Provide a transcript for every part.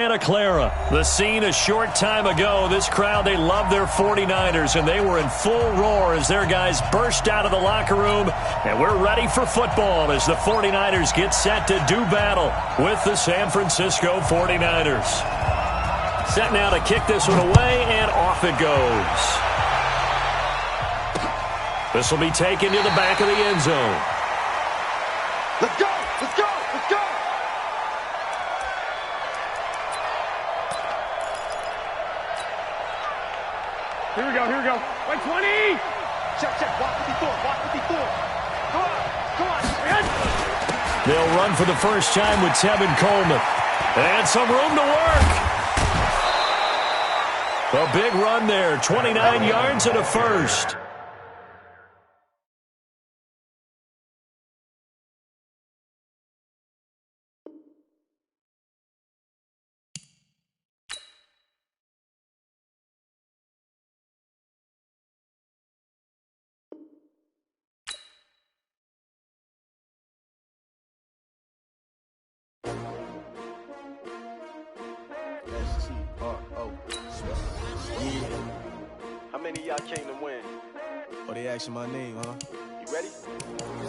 Santa Clara. The scene a short time ago. This crowd, they love their 49ers, and they were in full roar as their guys burst out of the locker room. And we're ready for football as the 49ers get set to do battle with the San Francisco 49ers. Set now to kick this one away, and off it goes. This will be taken to the back of the end zone. Let's go! Let's go! Let's go! Here we go, here we go. Wait, 20! Check, check. Walk 54, walk 54. Come on, come on. They'll run for the first time with Tevin Coleman. And some room to work. A big run there, 29 yards and a first. How many of y'all came to win? Oh, they asking my name, huh? You ready?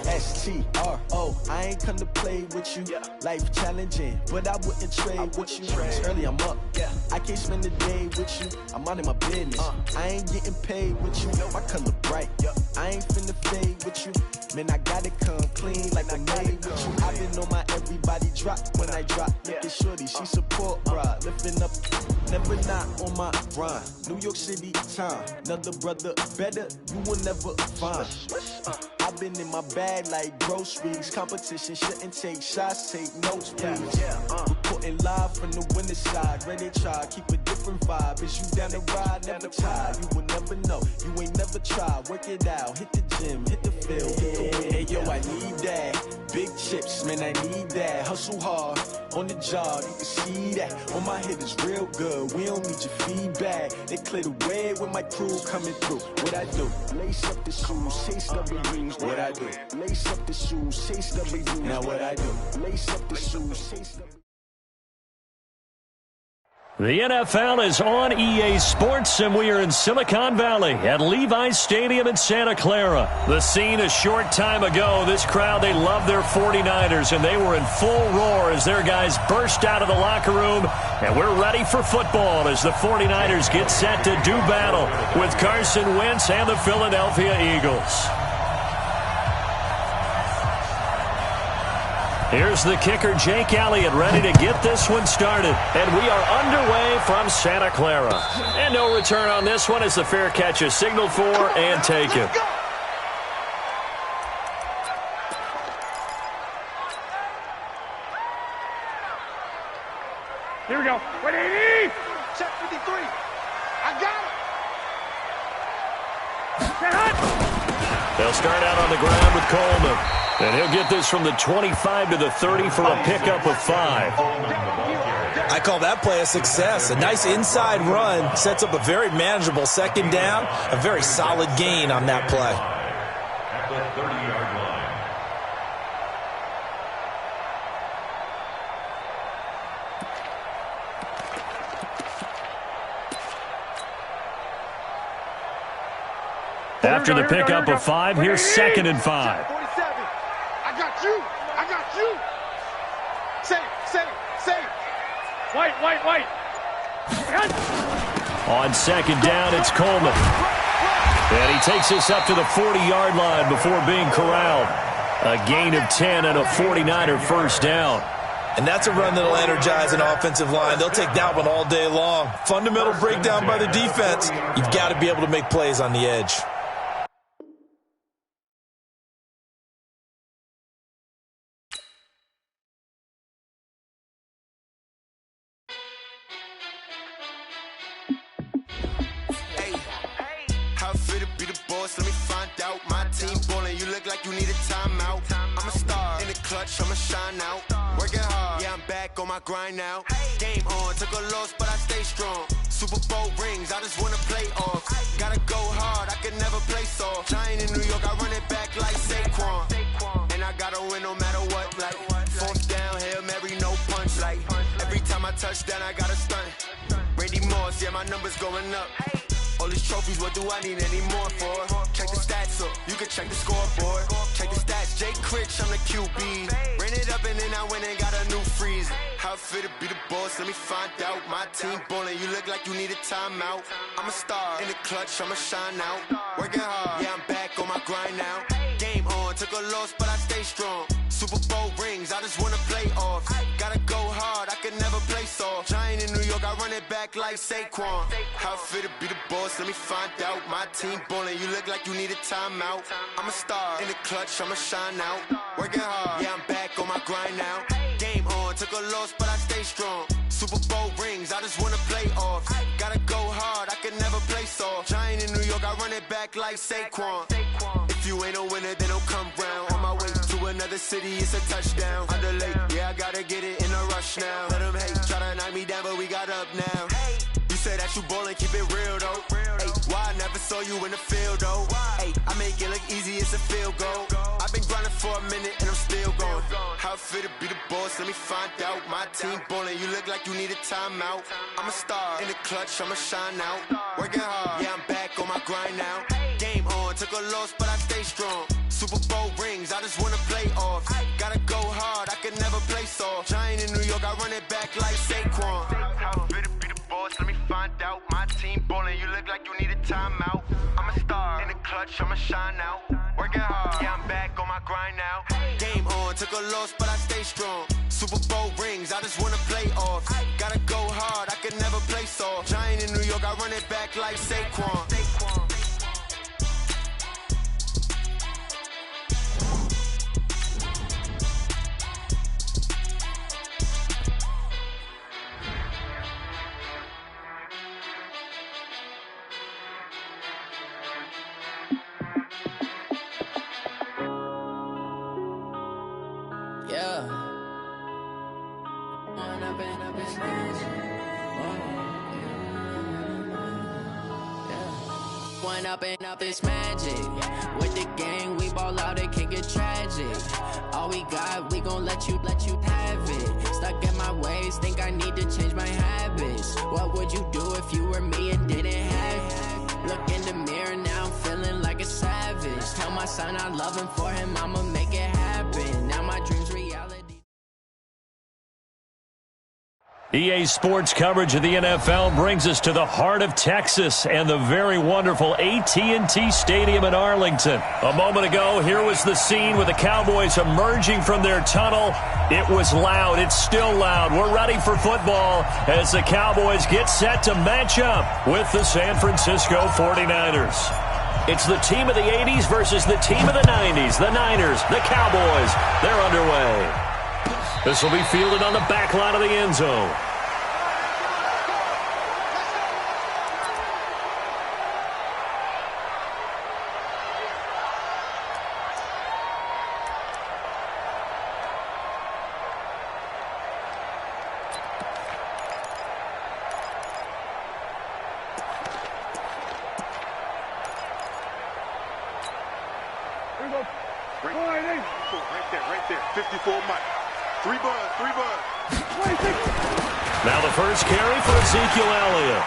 S-T-R-O, I ain't come to play with you. Yeah. Life challenging, but I wouldn't trade with you. It's early, I'm up. Yeah. I can't spend the day with you. I'm out of my business. I ain't getting paid with you. My color bright. Yeah. I ain't finna fade with you. Man, I gotta come clean like I made with you. I've been on my everybody drop when I drop. Look at shorty, she support ride. Lifting up, never not on my grind. New York City time. Another brother better, you will never find. I've been in my bag like groceries. Competition shouldn't take shots, take notes, please. Reporting live from the winter side. Ready to try, keep a different vibe. Is you down the ride, never tired. You will never know, you ain't never tried. Work it out, hit the gym, hit the field, hit the wind. Hey yo, I need that. Big chips, man, I need that. Hustle hard, on the job, you can see that. On my head is real good, we don't need your feedback. They clear the way with my crew coming through. What I do? Lace up the shoes, chase W's. What I do? Lace up the shoes, chase W's. Now what I do? Lace up the shoes, chase W's. The NFL is on EA Sports, and we are in Silicon Valley at Levi's Stadium in Santa Clara. The scene a short time ago. This crowd, they love their 49ers, and they were in full roar as their guys burst out of the locker room. And we're ready for football as the 49ers get set to do battle with Carson Wentz and the Philadelphia Eagles. Here's the kicker, Jake Elliott, ready to get this one started. And we are underway from Santa Clara. And no return on this one as the fair catch is signaled for and taken. Here we go. Wait, 80! Check 53. I got it! They'll start out on the ground with Coleman. And he'll get this from the 25 to the 30 for a pickup of 5. I call that play a success. A nice inside run sets up a very manageable second down. A very solid gain on that play. At the 30-yard line. After the pickup of 5, here's 2nd and 5. 47. I got you. I got you. Save. White. On 2nd down, it's Coleman. And he takes this up to the 40-yard line before being corralled. A gain of 10 and a 49er first down. And that's a run that'll energize an offensive line. They'll take that one all day long. Fundamental breakdown by the defense. You've got to be able to make plays on the edge. Let me find out. My team ballin', you look like you need a timeout. I'm a star in the clutch, I'ma shine out. Working hard, yeah, I'm back on my grind now. Game on, took a loss, but I stay strong. Super Bowl rings, I just wanna play off. Gotta go hard, I can never play soft. Giant in New York, I run it back like Saquon. And I gotta win no matter what, like 4th down, Hail Mary, no punch, like every time I touchdown, I got a stunt. Randy Moss, yeah, my numbers going up. All these trophies, what do I need any more for? Check the stats up, you can check the scoreboard. Check the stats, Jay Critch, I'm the QB. Ran it up and then I went and got a new freeze. How it feel to be the boss, let me find out. My team ballin', you look like you need a timeout. I'm a star, in the clutch, I'ma shine out. Working hard, yeah, I'm back on my grind now. Game on, took a loss, but I stay strong. Super Bowl rings, I just wanna play off. Gotta go hard, I can never play soft. Giant in New York, I run it back like Saquon. How it feel to be the boss, let me find out. My team ballin', you look like you need a timeout. I'm a star, in the clutch, I'ma shine out. Working hard, yeah, I'm back on my grind now. Game on, took a loss, but I stay strong. Super Bowl rings, I just wanna play off. Gotta go hard, I can never play soft. Giant in New York, I run it back like Saquon. If you ain't a winner, then don't come round. On my way to another city, it's a touchdown. Underlay, yeah, I gotta get it in a rush now. Let them hate, try to knock me down, but we got up now. You say that you ballin', keep it real though. Hey, why I never saw you in the field though? Hey, I make it look easy, it's a field goal. I've been grinding for a minute and I'm still going. How it feel to be the boss, let me find out. My team ballin', you look like you need a timeout. I'm a star, in the clutch, I'ma shine out. Working hard, yeah, I'm back on my grind now. Game on, took a loss, but I stay strong. Super Bowl rings, I just wanna play off. Gotta go hard, I can never play soft. Giant in New York, I run it back like Saquon. How it feel to be the boss, let me find out. My team ballin', you look like you need a timeout. I'm a star, in the clutch, I'ma shine out. Working hard, yeah, I'm back on my grind now. Game on, took a loss, but I stay strong. Super Bowl rings, I just wanna play off. Gotta go hard, I can never play soft. Giant in New York, I run it back like Saquon. Up it's magic. With the gang, we ball out, it can get tragic. All we got, we gon' let you have it. Stuck in my ways, think I need to change my habits. What would you do if you were me and didn't have it? Look in the mirror, now I'm feeling like a savage. Tell my son I love him, for him I'ma make it happen. Now my dream's reality. EA Sports coverage of the NFL brings us to the heart of Texas and the very wonderful AT&T Stadium in Arlington. A moment ago, here was the scene with the Cowboys emerging from their tunnel. It was loud. It's still loud. We're ready for football as the Cowboys get set to match up with the San Francisco 49ers. It's the team of the 80s versus the team of the 90s. The Niners, the Cowboys, they're underway. This will be fielded on the back line of the end zone. Right there. 54 Mike. Three bud. Now the first carry for Ezekiel Elliott.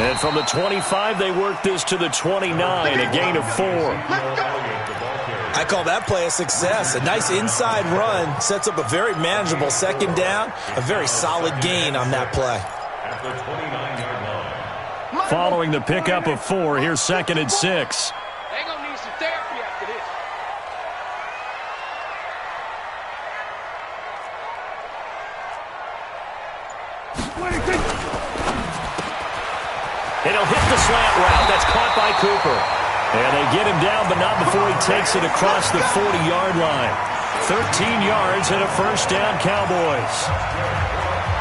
And from the 25, they work this to the 29, a gain of 4. I call that play a success. A nice inside run sets up a very manageable second down. A very solid gain on that play. At the 29-yard line. Following the pickup of 4, here's 2nd and 6. They're going to need some therapy after this. It'll hit the slant route. That's caught by Cooper. And they get him down, but not before he takes it across the 40-yard line. 13 yards and a first down, Cowboys.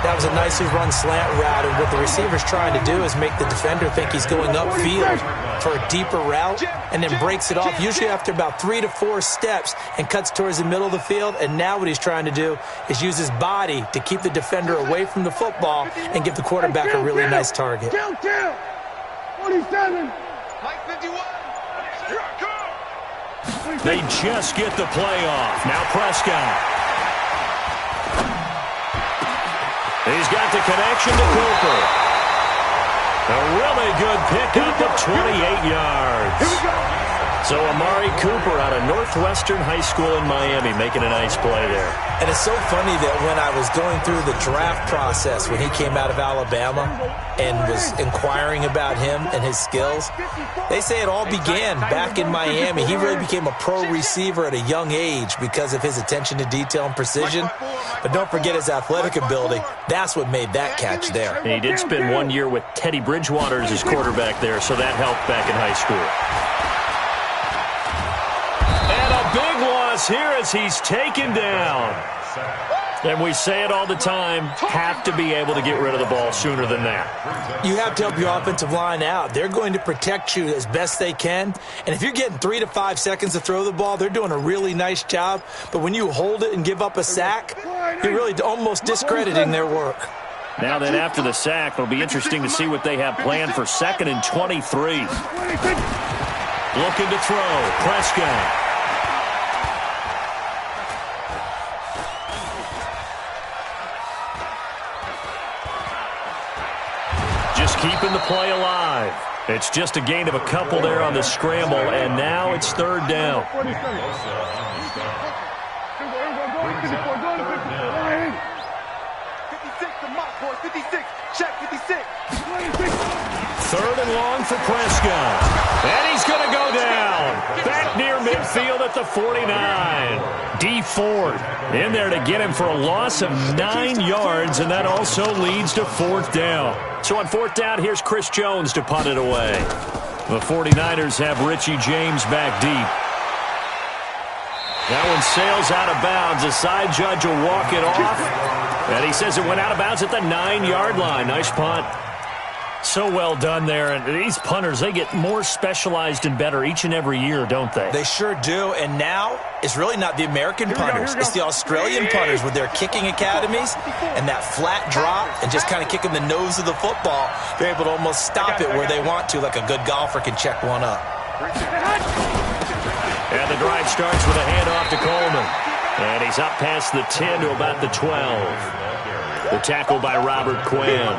That was a nicely run slant route, and what the receiver's trying to do is make the defender think he's going upfield for a deeper route, and then breaks it off, usually after about 3 to 4 steps, and cuts towards the middle of the field. And now what he's trying to do is use his body to keep the defender away from the football and give the quarterback a really nice target. 47. Mike 51. Here I come. They just get the play off. Now Prescott. He's got the connection to Cooper. A really good pickup of 28 yards. So Amari Cooper out of Northwestern High School in Miami making a nice play there. And it's so funny that when I was going through the draft process when he came out of Alabama and was inquiring about him and his skills, they say it all began back in Miami. He really became a pro receiver at a young age because of his attention to detail and precision. But don't forget his athletic ability. That's what made that catch there. And he did spend 1 year with Teddy Bridgewater as his quarterback there, so that helped back in high school. Big loss here as he's taken down. And we say it all the time, have to be able to get rid of the ball sooner than that. You have to help your offensive line out. They're going to protect you as best they can. And if you're getting 3 to 5 seconds to throw the ball, they're doing a really nice job. But when you hold it and give up a sack, you're really almost discrediting their work. Now then, after the sack, it'll be interesting to see what they have planned for 2nd and 23. Looking to throw, Prescott. Keeping the play alive. It's just a gain of a couple there on the scramble, and now it's 3rd down. 56 to Mock Boy, 56, check 56. 3rd and long for Prescott. And he's going to go down. Back near midfield at the 49. D Ford in there to get him for a loss of 9 yards, and that also leads to 4th down. So on 4th down, here's Chris Jones to punt it away. The 49ers have Richie James back deep. That one sails out of bounds. The side judge will walk it off. And he says it went out of bounds at the 9-yard line. Nice punt. So well done there. And these punters, they get more specialized and better each and every year, don't they? They sure do. And now it's really not the American punters. It's the Australian punters with their kicking academies and that flat drop and just kind of kicking the nose of the football. They're able to almost stop it where they want to, like a good golfer can check one up. And the drive starts with a handoff to Coleman. And he's up past the 10 to about the 12. The tackle by Robert Quinn.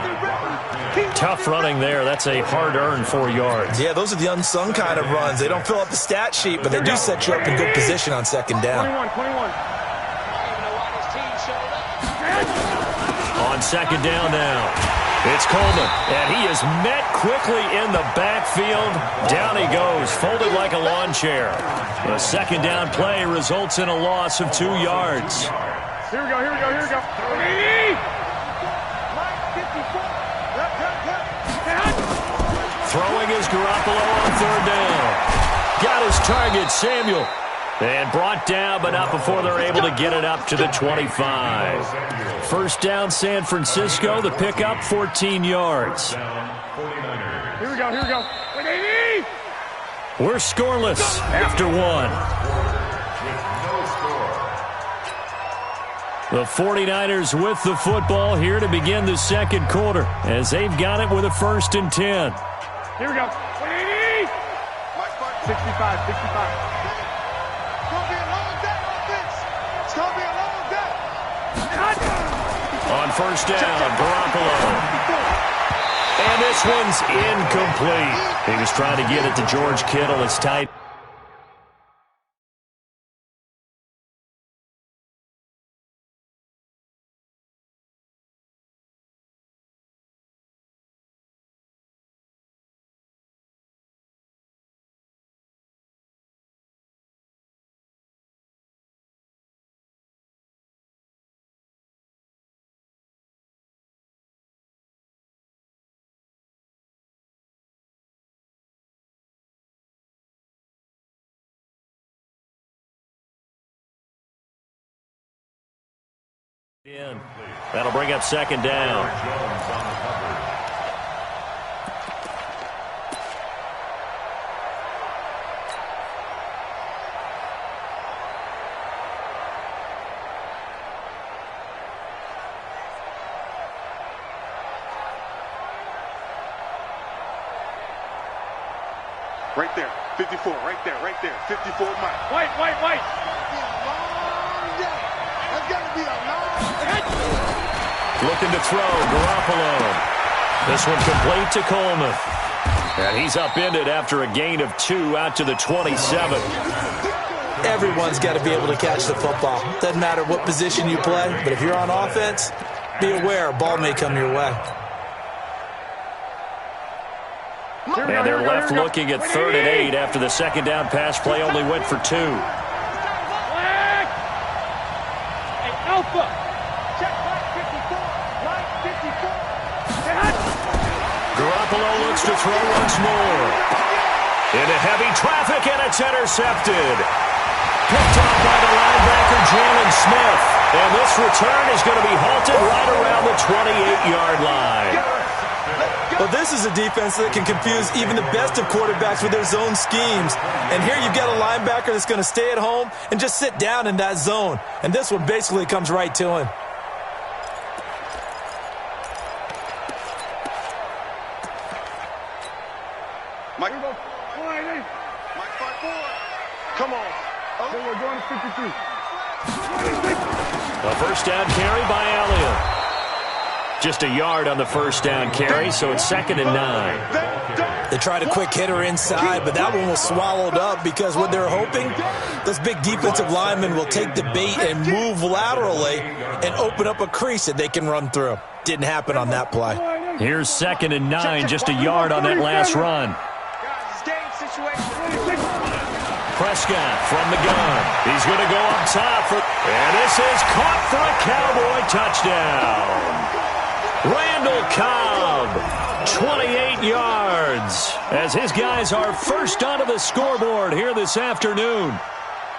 Tough running there. That's a hard-earned 4 yards. Yeah, those are the unsung kind of runs. They don't fill up the stat sheet, but they do set you up in good position on 2nd down. 21. On 2nd down now, it's Coleman, and he is met quickly in the backfield. Down he goes, folded like a lawn chair. The 2nd down play results in a loss of 2 yards. Here we go. Throwing is Garoppolo on 3rd down. Got his target, Samuel. And brought down, but not before they're able to get it up to the 25. 1st down, San Francisco. The pickup, 14 yards. Here we go. We're scoreless after 1. The 49ers with the football here to begin the 2nd quarter as they've got it with a 1st and 10. Here we go. 65. On 1st down, Garoppolo. And this one's incomplete. He was trying to get it to George Kittle. It's tight. That'll bring up 2nd down. Right there, 54, right there, 54 Mike. White. Looking to throw. Garoppolo. This one complete to Coleman. And he's upended after a gain of 2 out to the 27. Everyone's got to be able to catch the football. Doesn't matter what position you play, but if you're on offense, be aware a ball may come your way. And they're left looking at 3rd and 8 after the second down pass play only went for 2. Hey, Alpha. Check line 54. Garoppolo looks to throw once more. Into heavy traffic, and it's intercepted. Picked off by the linebacker, Jalen Smith. And this return is going to be halted right around the 28-yard line. Well, this is a defense that can confuse even the best of quarterbacks with their zone schemes. And here you've got a linebacker that's going to stay at home and just sit down in that zone. And this one basically comes right to him. Mike, come on. Oh, we're going to 52. A first down carry by Elliott. Just a yard on the first down carry, so it's 2nd and 9. They tried a quick hitter inside, but that one was swallowed up because what they're hoping, those big defensive linemen will take the bait and move laterally and open up a crease that they can run through. Didn't happen on that play. Here's 2nd and 9, just a yard on that last run. Prescott from the gun. He's going to go up top. And this is caught for a Cowboy touchdown. Randall Cobb, 28 yards, as his guys are first onto the scoreboard here this afternoon.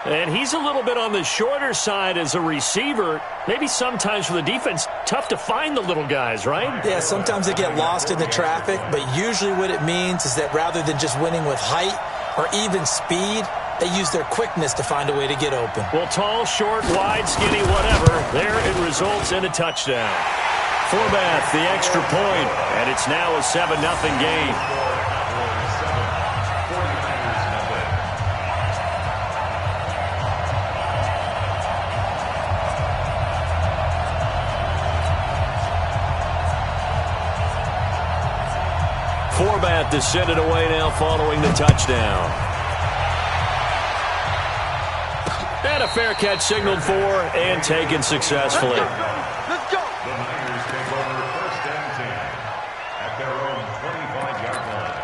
And he's a little bit on the shorter side as a receiver. Maybe sometimes for the defense, tough to find the little guys, right? Yeah, sometimes they get lost in the traffic, but usually what it means is that rather than just winning with height or even speed, they use their quickness to find a way to get open. Well, tall, short, wide, skinny, whatever, there it results in a touchdown. Forbath, the extra point, and it's now a 7-0 game. Forbath to send it away now following the touchdown. And a fair catch signaled for and taken successfully. Let's go. The Niners take over 1st and 10 at their own 25-yard line.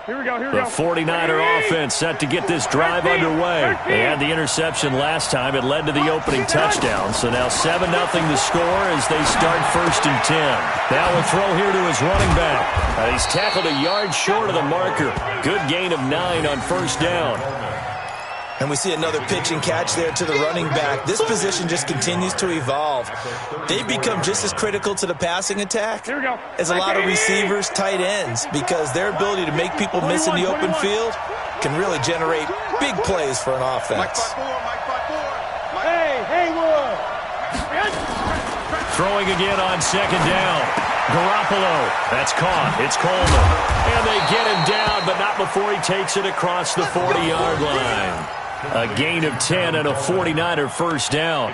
Here we go. The 49er offense set to get this drive underway. They had the interception last time. It led to the opening touchdown. So now 7-0 the score as they start 1st and 10. Now a throw here to his running back. He's tackled a yard short of the marker. Good gain of 9 on 1st down. And we see another pitch and catch there to the running back. This position just continues to evolve. They become just as critical to the passing attack as a lot of receivers, tight ends, because their ability to make people miss in the open field can really generate big plays for an offense. Hey, Haywood. Throwing again on 2nd down. Garoppolo. That's caught. It's Coleman. And they get him down, but not before he takes it across the 40-yard line. A gain of 10 and a 49er first down.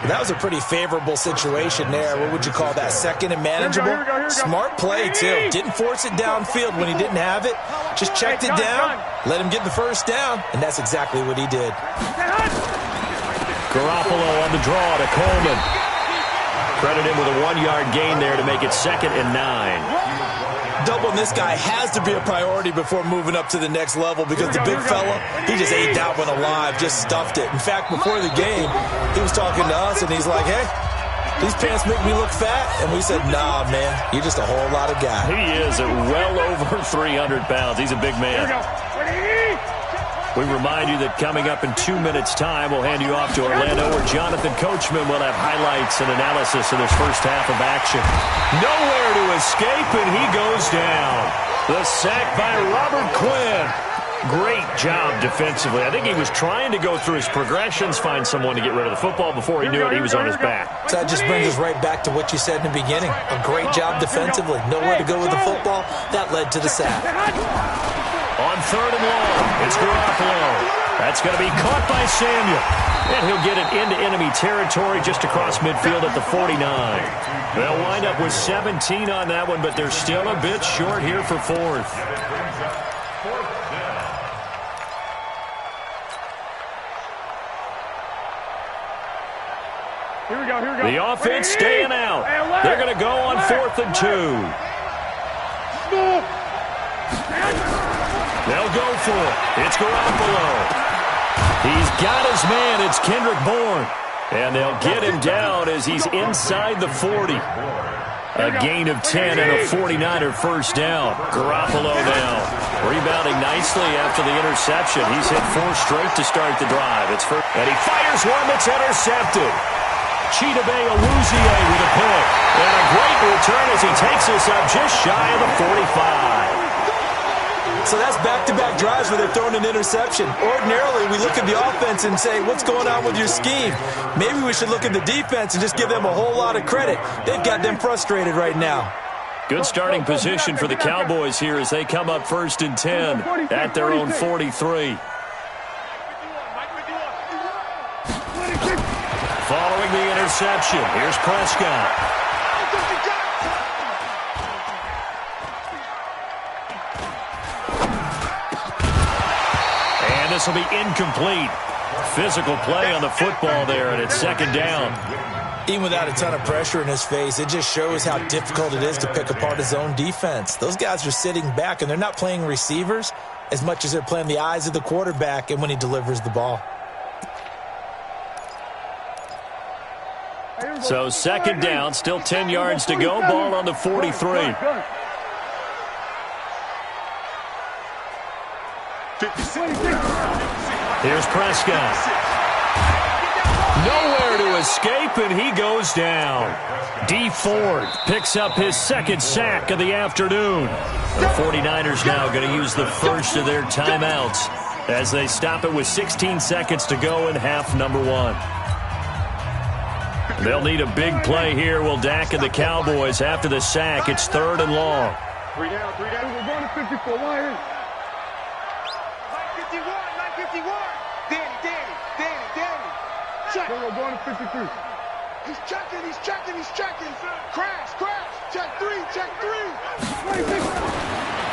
That was a pretty favorable situation there. What would you call that? 2nd and manageable? Smart play, too. Didn't force it downfield when he didn't have it. Just checked it down, let him get the first down, and that's exactly what he did. Garoppolo on the draw to Coleman. Credit him with a 1-yard gain there to make it 2nd and 9. Doubling this guy has to be a priority before moving up to the next level because the big fella, he just ate that one alive, just stuffed it. In fact, before the game, he was talking to us, and he's like, hey, these pants make me look fat. And we said, nah, man, you're just a whole lot of guy. He is at well over 300 pounds. He's a big man. We remind you that coming up in 2 minutes' time, we'll hand you off to Orlando, where Jonathan Coachman will have highlights and analysis of this first half of action. Nowhere to escape, and he goes down. The sack by Robert Quinn. Great job defensively. I think he was trying to go through his progressions, find someone to get rid of the football. Before he knew it, he was on his back. So that just brings us right back to what you said in the beginning. A great job defensively. Nowhere to go with the football. That led to the sack. On 3rd and long, it's Garoppolo. That's going to be caught by Samuel. And he'll get it into enemy territory just across midfield at the 49. They'll wind up with 17 on that one, but they're still a bit short here for 4th. Here we go. The offense staying out. They're going to go on 4th and 2. They'll go for it. It's Garoppolo. He's got his man. It's Kendrick Bourne. And they'll get him down as he's inside the 40. A gain of 10 and a 49er first down. Garoppolo now rebounding nicely after the interception. He's hit 4 straight to start the drive. And he fires one that's intercepted. Chidobe Awuzie with a pick. And a great return as he takes us up just shy of the 45. So that's back-to-back drives where they're throwing an interception. Ordinarily, we look at the offense and say, what's going on with your scheme? Maybe we should look at the defense and just give them a whole lot of credit. They've got them frustrated right now. Good starting position for the Cowboys here as they come up 1st and 10 at their own 43. Following the interception, here's Prescott. This will be incomplete. Physical play on the football there, and it's 2nd down. Even without a ton of pressure in his face, it just shows how difficult it is to pick apart his own defense. Those guys are sitting back, and they're not playing receivers as much as they're playing the eyes of the quarterback and when he delivers the ball. So 2nd down, still 10 yards to go. Ball on the 43. 56. Here's Prescott. Nowhere to escape, and he goes down. D. Ford picks up his 2nd sack of the afternoon. The 49ers now going to use the first of their timeouts as they stop it with 16 seconds to go in half number 1. They'll need a big play here, will Dak and the Cowboys after the sack. It's 3rd and long. 3 down. We're going to 54. Why? 951. Danny. Check. We're going to 53. He's checking. Crash. Check 3. 26.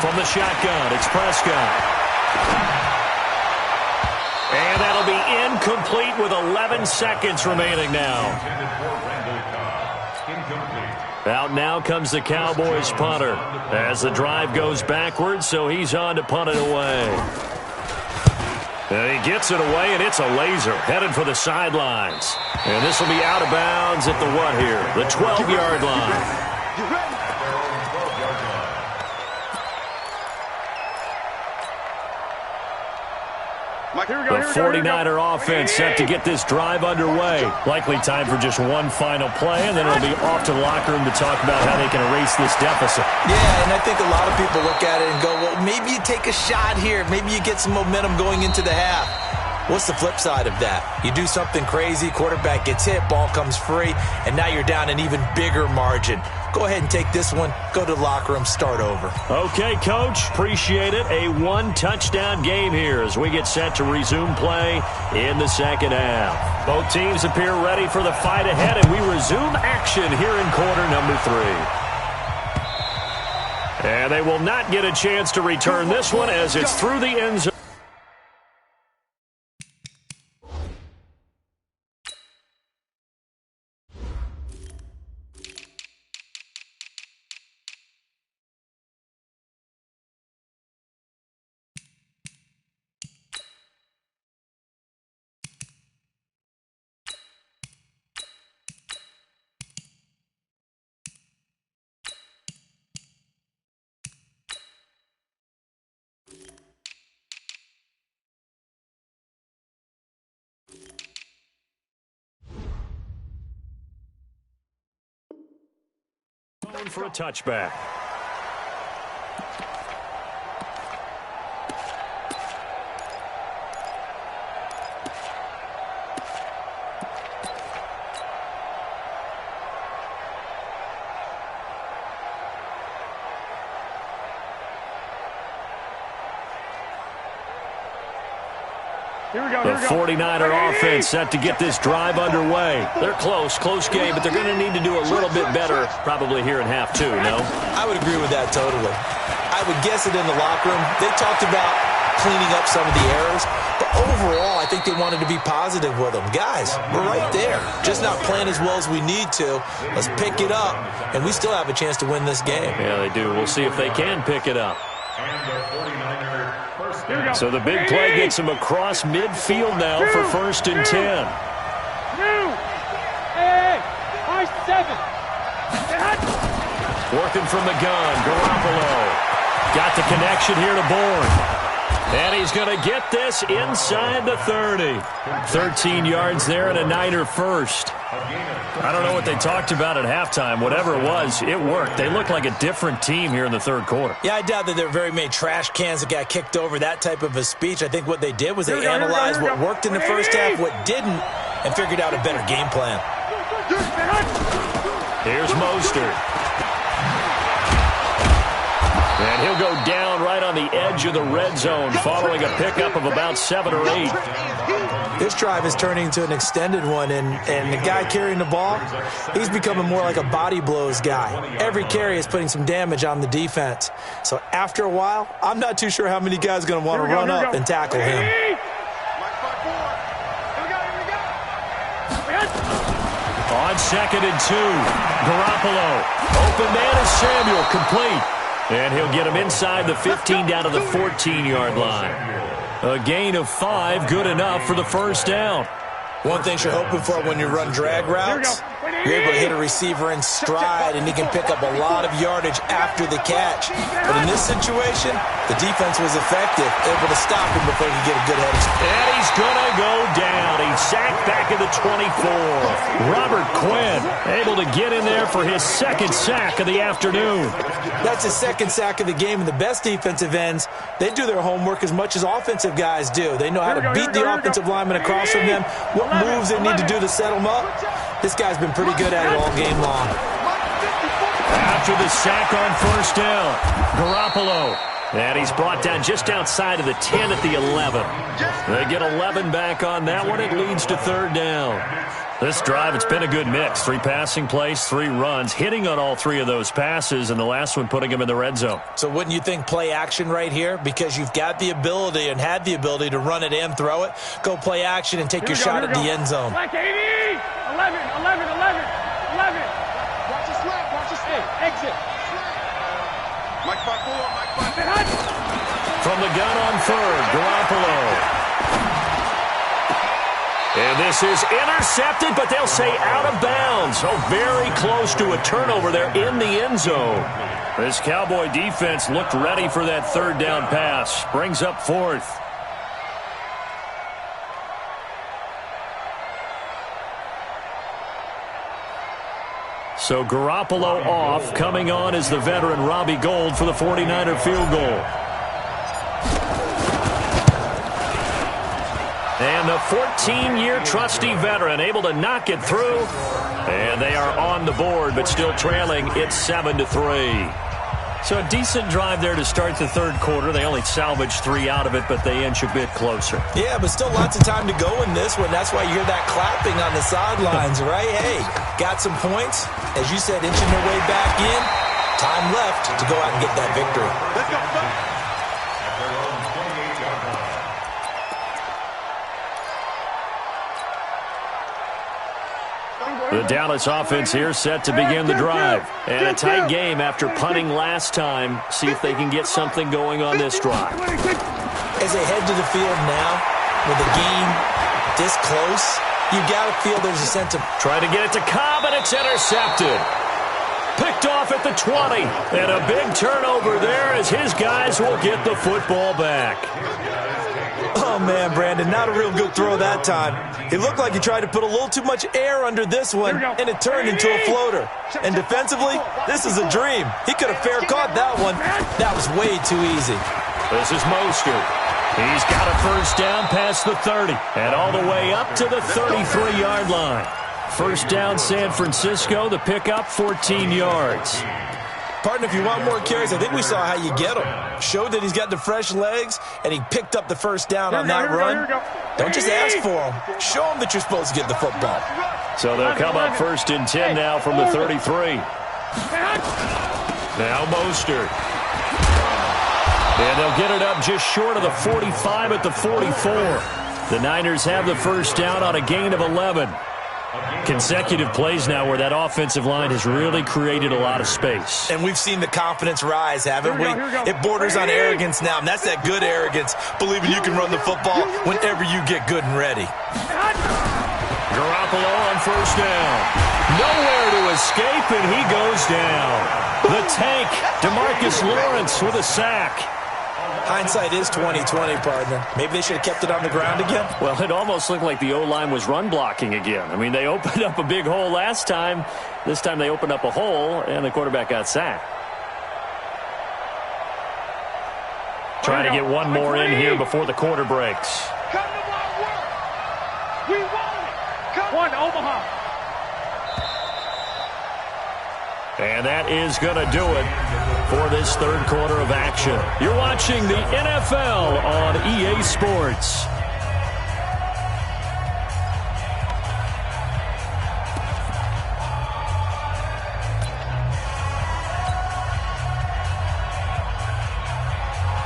From the shotgun, it's Prescott. And that'll be incomplete with 11 seconds remaining now. Out now comes the Cowboys punter as the drive goes backwards, so he's on to punt it away. And he gets it away, and it's a laser headed for the sidelines. And this will be out of bounds at the what here? The 12-yard line. The 49er offense set to get this drive underway. Likely time for just one final play, and then it'll be off to the locker room to talk about how they can erase this deficit. Yeah, and I think a lot of people look at it and go, well, maybe you take a shot here. Maybe you get some momentum going into the half. What's the flip side of that? You do something crazy, quarterback gets hit, ball comes free, and now you're down an even bigger margin. Go ahead and take this one, go to the locker room, start over. Okay, Coach, appreciate it. A 1-touchdown game here as we get set to resume play in the second half. Both teams appear ready for the fight ahead, and we resume action here in quarter number 3. And they will not get a chance to return this one as it's through the end zone. For a touchback. The 49er offense set to get this drive underway. They're close game, but they're going to need to do a little bit better probably here in half two, no? I would agree with that totally. I would guess it in the locker room. They talked about cleaning up some of the errors, but overall, I think they wanted to be positive with them. Guys, we're right there. Just not playing as well as we need to. Let's pick it up, and we still have a chance to win this game. Yeah, they do. We'll see if they can pick it up. So the big play gets him across midfield now for 1st and 10. Working from the gun, Garoppolo. Got the connection here to Bourne. And he's going to get this inside the 30. 13 yards there and a Niner first. I don't know what they talked about at halftime. Whatever it was, it worked. They look like a different team here in the third quarter. Yeah, I doubt that there were very many trash cans that got kicked over, that type of a speech. I think what they did was they analyzed what worked in the first half, what didn't, and figured out a better game plan. Here's Mostert. And he'll go down right on the edge of the red zone following a pickup of about 7 or 8. This drive is turning into an extended one, and the guy carrying the ball, he's becoming more like a body blows guy. Every carry is putting some damage on the defense. So after a while, I'm not too sure how many guys are going to want to run up and tackle him. On 2nd and 2, Garoppolo. Open man is Samuel, complete. And he'll get him inside the 15 down to the 14-yard line. A gain of 5, good enough for the first down. One thing you're hoping for when you run drag routes, you're able to hit a receiver in stride, and he can pick up a lot of yardage after the catch. But in this situation, the defense was effective, able to stop him before he could get a good head. And he's going to go down. He's sacked back at the 24. Robert Quinn able to get in there for his 2nd sack of the afternoon. That's his 2nd sack of the game, and the best defensive ends, they do their homework as much as offensive guys do. They know how to beat the offensive lineman across from them, what moves they need to do to set them up. This guy's been pretty good at it all game long. After the sack on 1st down, Garoppolo. And he's brought down just outside of the 10 at the 11. They get 11 back on that one. It leads to 3rd down. This drive, it's been a good mix. 3 passing plays, 3 runs, hitting on all 3 of those passes, and the last one putting him in the red zone. So wouldn't you think play action right here? Because you've got the ability and had the ability to run it and throw it. Go play action and take your shot at the end zone. Black 80! 11. Watch your slap, watch your slap. Exit. Mike 5-4, Mike 5. From the gun on 3rd, Garoppolo. And this is intercepted, but they'll say out of bounds. So very close to a turnover there in the end zone. This Cowboy defense looked ready for that 3rd down pass. Brings up 4th. So Garoppolo off. Coming on is the veteran Robbie Gould for the 49er field goal. And the 14-year trusty veteran able to knock it through. And they are on the board, but still trailing. It's 7-3. So a decent drive there to start the 3rd quarter. They only salvaged 3 out of it, but they inch a bit closer. Yeah, but still lots of time to go in this one. That's why you hear that clapping on the sidelines, right? Hey, got some points. As you said, inching their way back in. Time left to go out and get that victory. Let's go. The Dallas offense here set to begin the drive. And a tight game after punting last time. See if they can get something going on this drive. As they head to the field now, with the game this close, you got to feel there's a sense of... Trying to get it to Cobb, and it's intercepted. Picked off at the 20. And a big turnover there as his guys will get the football back. Oh, man, Brandon, not a real good throw that time. It looked like he tried to put a little too much air under this one, and it turned into a floater. And defensively, this is a dream. He could have fair caught that one. That was way too easy. This is Mostert. He's got a 1st down past the 30 and all the way up to the 33-yard line. 1st down San Francisco, the pickup 14 yards. Partner, if you want more carries, I think we saw how you get them. Showed that he's got the fresh legs, and he picked up the first down on that run. Don't just ask for them. Show them that you're supposed to get the football. So they'll come up 1st and 10 now from the 33. Now Mostert. And they'll get it up just short of the 45 at the 44. The Niners have the first down on a gain of 11. Consecutive plays now where that offensive line has really created a lot of space. And we've seen the confidence rise, haven't we? It borders on arrogance now, and that's that good arrogance, believing you can run the football whenever you get good and ready. Garoppolo on first down. Nowhere to escape, and he goes down. The tank, DeMarcus Lawrence with a sack. Hindsight is 20/20, partner. Maybe they should have kept it on the ground again. Well, it almost looked like the O-line was run blocking again. I mean, they opened up a big hole last time. This time they opened up a hole, and the quarterback got sacked. Trying to get one more in here before the quarter breaks. Come to my work. We want it. Come on, Omaha. And that is going to do it for this third quarter of action. You're watching the NFL on EA Sports.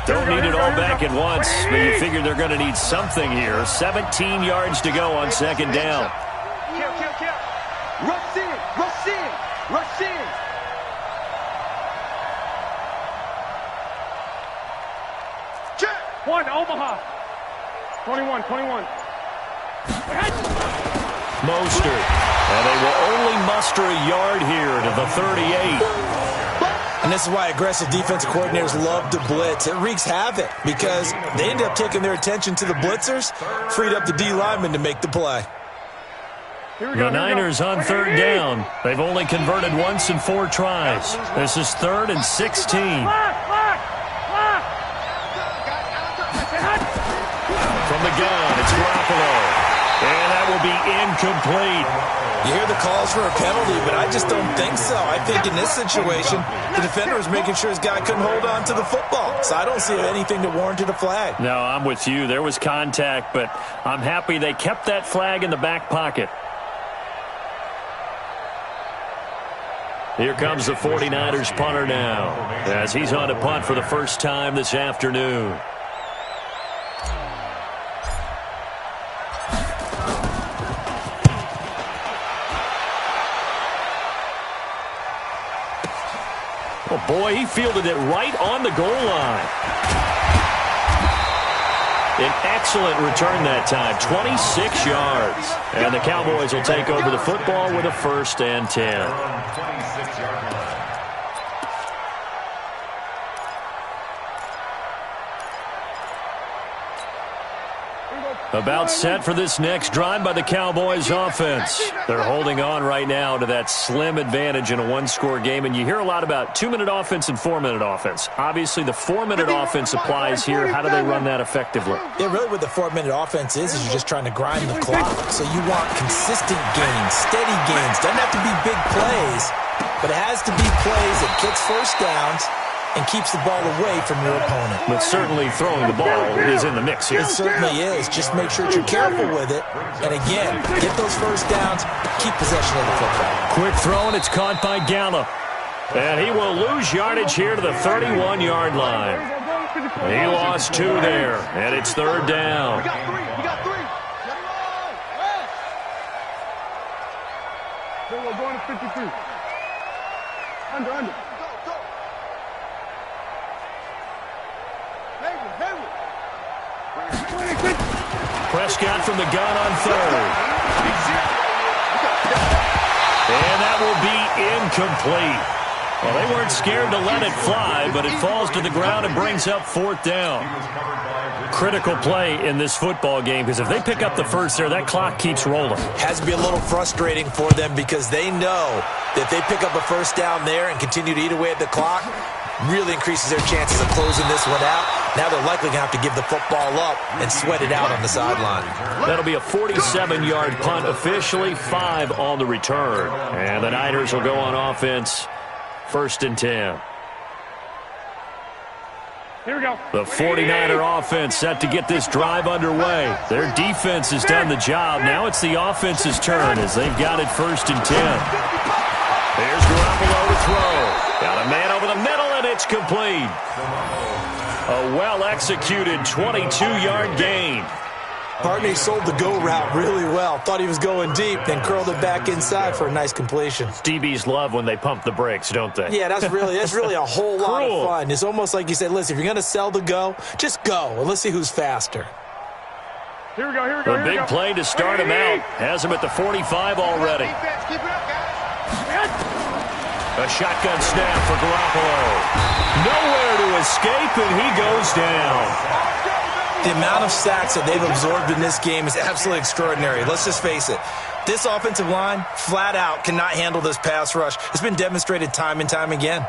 Don't need it all back at once, but you figure they're going to need something here. 17 yards to go on 2nd down. Kill. Rush in. Check. One, Omaha. 21. Mostert. And they will only muster a yard here to the 38. And this is why aggressive defensive coordinators love to blitz. It wreaks havoc because they end up taking their attention to the blitzers, freed up the D lineman to make the play. The Niners on 3rd down. They've only converted once in 4 tries. This is 3rd and 16. From the gun, it's Garoppolo. And that will be incomplete. You hear the calls for a penalty, but I just don't think so. I think in this situation, the defender was making sure his guy couldn't hold on to the football. So I don't see anything that warranted a flag. No, I'm with you. There was contact, but I'm happy they kept that flag in the back pocket. Here comes the 49ers punter now, as he's on to punt for the first time this afternoon. Oh, boy, he fielded it right on the goal line. An excellent return that time, 26 yards. And the Cowboys will take over the football with a 1st and 10. About set for this next drive by the Cowboys offense. They're holding on right now to that slim advantage in a 1-score game, and you hear a lot about 2-minute offense and 4-minute offense. Obviously, the 4-minute offense applies here. How do they run that effectively? Yeah, really what the 4-minute offense is you're just trying to grind the clock. So you want consistent gains, steady gains. Doesn't have to be big plays, but it has to be plays that gets first downs and keeps the ball away from your opponent. But certainly throwing the ball is in the mix here. It certainly is. Just make sure that you're careful with it. And again, get those first downs, keep possession of the football. Quick throw, and it's caught by Gallup. And he will lose yardage here to the 31-yard line. He lost 2 there, and it's 3rd down. You got 3. We're going to 53. Under. Prescott from the gun on 3rd. And that will be incomplete. Well, they weren't scared to let it fly, but it falls to the ground and brings up 4th down. Critical play in this football game, because if they pick up the first there, that clock keeps rolling. Has to be a little frustrating for them because they know that they pick up a first down there and continue to eat away at the clock, really increases their chances of closing this one out. Now they're likely going to have to give the football up and sweat it out on the sideline. That'll be a 47-yard punt officially, 5 on the return. And the Niners will go on offense, 1st and 10. Here we go. The 49er offense set to get this drive underway. Their defense has done the job. Now it's the offense's turn as they've got it 1st and 10. Here's Garoppolo to throw. Got a man over the middle, and it's complete. A well-executed 22-yard gain. Partney sold the go route really well. Thought he was going deep, then curled it back inside for a nice completion. DBs love when they pump the brakes, don't they? Yeah, that's really a whole lot of fun. It's almost like you said, listen, if you're going to sell the go, just go, and let's see who's faster. Here we go. A big play to start him out. Has him at the 45 already. Keep it up, guys. A shotgun snap for Garoppolo. Nowhere to escape, and he goes down. The amount of sacks that they've absorbed in this game is absolutely extraordinary. Let's just face it. This offensive line, flat out, cannot handle this pass rush. It's been demonstrated time and time again.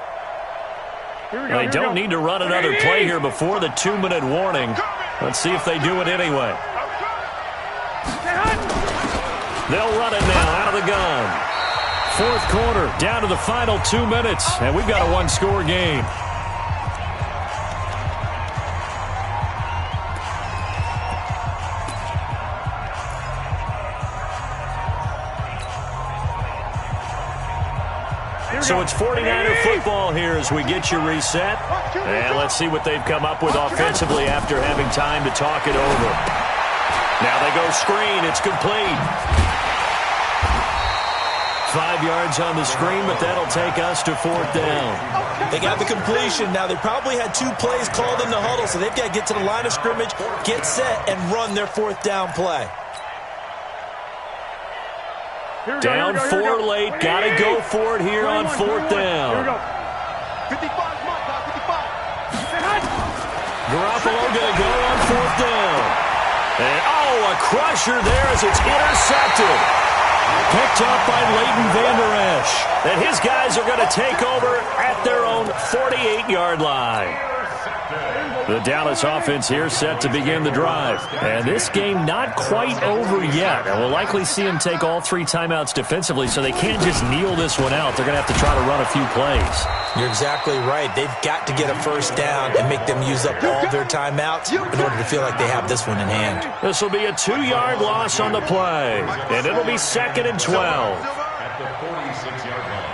They don't need to run another play here before the 2-minute warning. Let's see if they do it anyway. They'll run it now out of the gun. 4th quarter, down to the final 2 minutes, and we've got a 1-score game. So it's 49er football here as we get you reset. And let's see what they've come up with offensively after having time to talk it over. Now they go screen. It's complete. 5 yards on the screen, but that'll take us to 4th down. They got the completion. Now, they probably had 2 plays called in the huddle, so they've got to get to the line of scrimmage, get set, and run their 4th down play. Down 4 late. Got to go for it here on 4th down. Here we go. 55, Mike, 55. Garoppolo going to go on 4th down. And, a crusher there as it's intercepted. Picked up by Leighton Vander Esch. And his guys are going to take over at their own 48-yard line. The Dallas offense here set to begin the drive. And this game not quite over yet. And we'll likely see them take all 3 timeouts defensively, so they can't just kneel this one out. They're going to have to try to run a few plays. You're exactly right. They've got to get a 1st down and make them use up all their timeouts in order to feel like they have this one in hand. This will be a 2-yard loss on the play. And it'll be 2nd and 12. At the 46-yard line.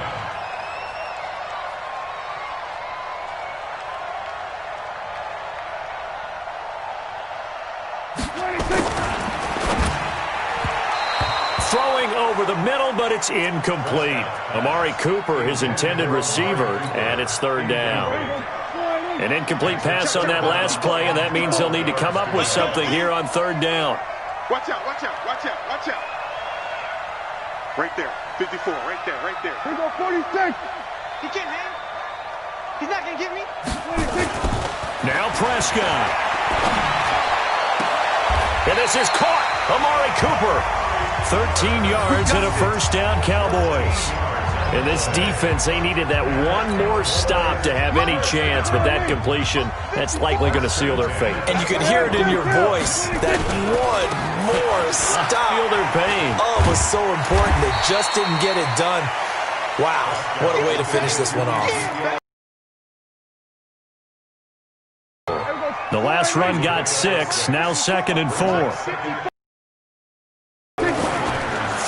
Throwing over the middle, but it's incomplete. Amari Cooper, his intended receiver, and it's 3rd down. An incomplete pass on that last play, and that means he'll need to come up with something here on 3rd down. Watch out. Right there. 54, right there. Here we go, 46. He can't hang. He's not going to get me. 26. Now Prescott. And this is caught. Amari Cooper. 13 yards and a 1st down, Cowboys. And this defense, they needed that one more stop to have any chance, but that completion, that's likely going to seal their fate. And you could hear it in your voice, that one more stop. I feel their pain. Oh, it was so important. They just didn't get it done. Wow, what a way to finish this one off. The last run got 6, now 2nd and 4.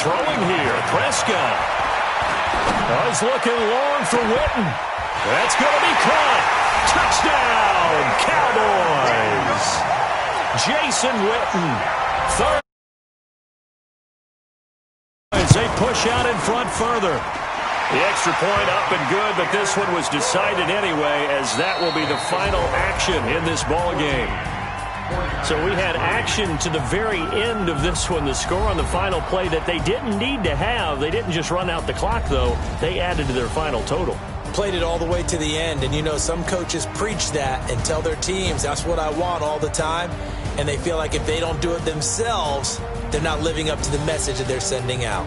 Throwing here, Prescott. He's looking long for Witten. That's going to be caught. Touchdown, Cowboys. Jason Witten. 3rd. As they push out in front further. The extra point up and good, but this one was decided anyway, as that will be the final action in this ball game. So we had action to the very end of this one, the score on the final play that they didn't need to have. They didn't just run out the clock, though. They added to their final total. Played it all the way to the end, and you know some coaches preach that and tell their teams, that's what I want all the time, and they feel like if they don't do it themselves, they're not living up to the message that they're sending out.